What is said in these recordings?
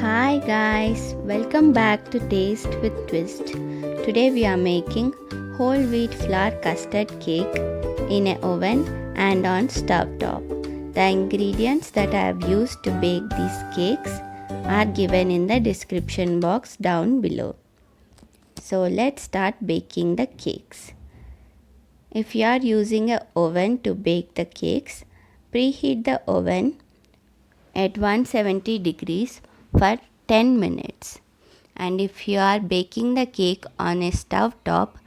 Hi guys, welcome back to Taste with Twist. Today we are making whole wheat flour custard cake in an oven and on stove top. The ingredients that I have used to bake these cakes are given in the description box down below. So let's start baking the cakes. If you are using an oven to bake the cakes, preheat the oven at 170 degrees for 10 minutes. And if you are baking the cake on a stove top,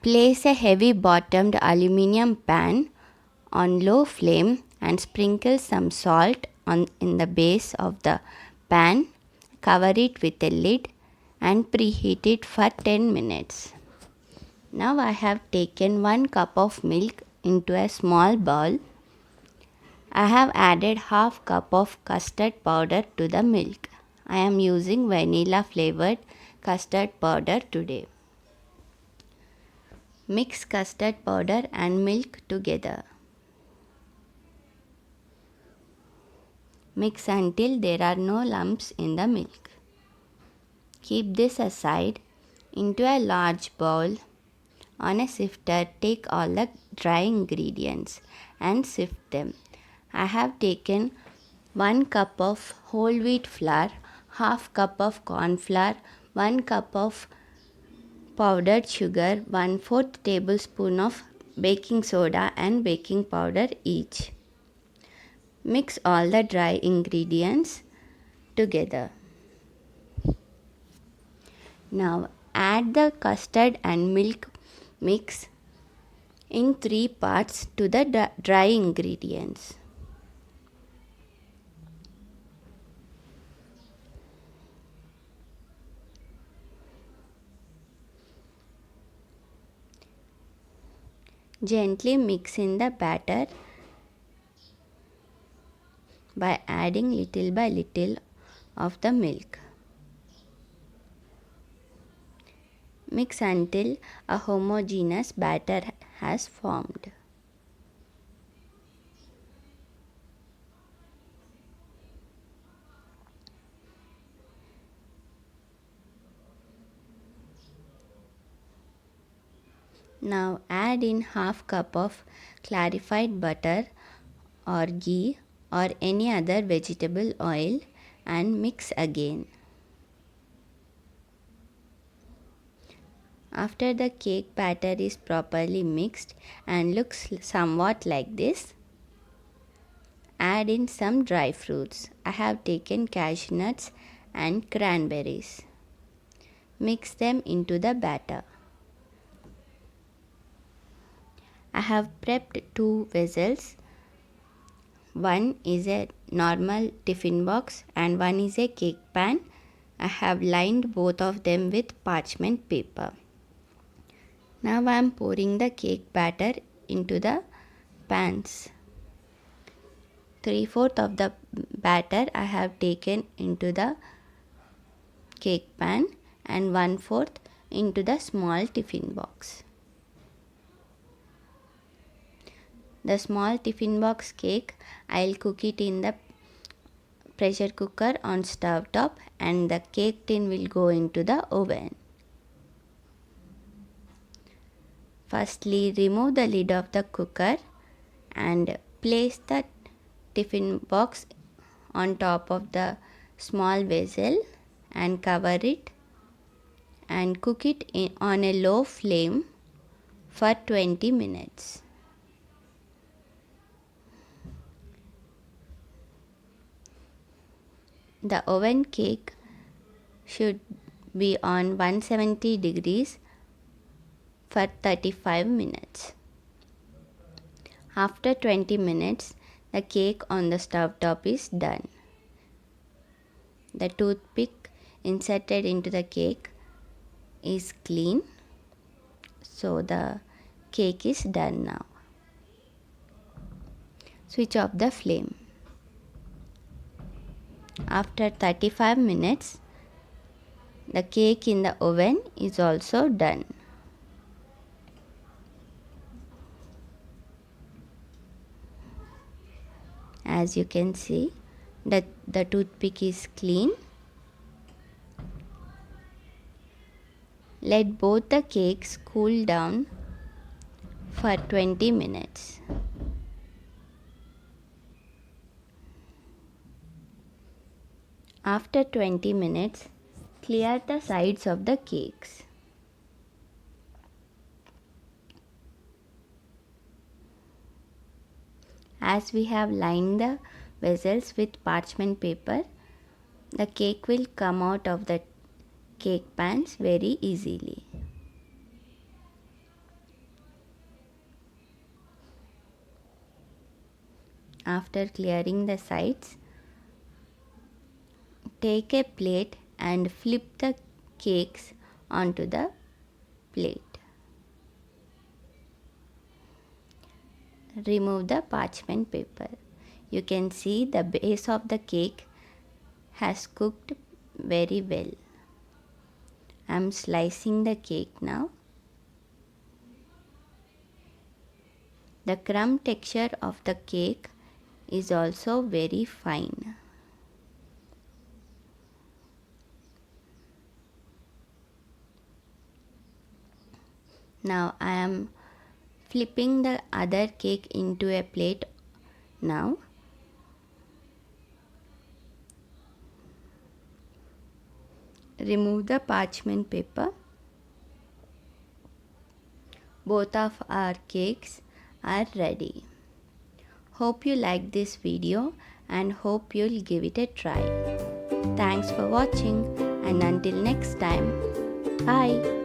place a heavy bottomed aluminium pan on low flame and sprinkle some salt in the base of the pan. Cover it with a lid and preheat it for 10 minutes. Now I have taken 1 cup of milk into a small bowl. I have added half cup of custard powder to the milk. I am using vanilla flavored custard powder today. Mix custard powder and milk together. Mix until there are no lumps in the milk. Keep this aside. Into a large bowl. On a sifter, take all the dry ingredients and sift them. I have taken 1 cup of whole wheat flour, half cup of corn flour, 1 cup of powdered sugar, 1/4 tablespoon of baking soda and baking powder each. Mix all the dry ingredients together. Now add the custard and milk mix in 3 parts to the dry ingredients. Gently mix in the batter by adding little by little of the milk. Mix until a homogeneous batter has formed. Now add in half cup of clarified butter or ghee or any other vegetable oil and mix again. After the cake batter is properly mixed and looks somewhat like this, add in some dry fruits. I have taken cashew nuts and cranberries. Mix them into the batter. I have prepped 2 vessels. One is a normal tiffin box and one is a cake pan. I have lined both of them with parchment paper. Now I am pouring the cake batter into the pans. 3/4 of the batter I have taken into the cake pan and 1/4 into the small tiffin box. The small tiffin box cake, I'll cook it in the pressure cooker on stove top and the cake tin will go into the oven. Firstly, remove the lid of the cooker and place the tiffin box on top of the small vessel and cover it and cook it on a low flame for 20 minutes. The oven cake should be on 170 degrees for 35 minutes. After 20 minutes, the cake on the stove top is done. The toothpick inserted into the cake is clean. So the cake is done now. Switch off the flame. After 35 minutes, the cake in the oven is also done. As you can see, the toothpick is clean Let both the cakes cool down for 20 minutes. After 20 minutes, clear the sides of the cakes. As we have lined the vessels with parchment paper, the cake will come out of the cake pans very easily. After clearing the sides, take a plate and flip the cakes onto the plate. Remove the parchment paper. You can see the base of the cake has cooked very well. I am slicing the cake now. The crumb texture of the cake is also very fine. Now I am flipping the other cake into a plate now. Remove the parchment paper. Both of our cakes are ready. Hope you like this video and hope you'll give it a try. Thanks for watching and until next time, bye.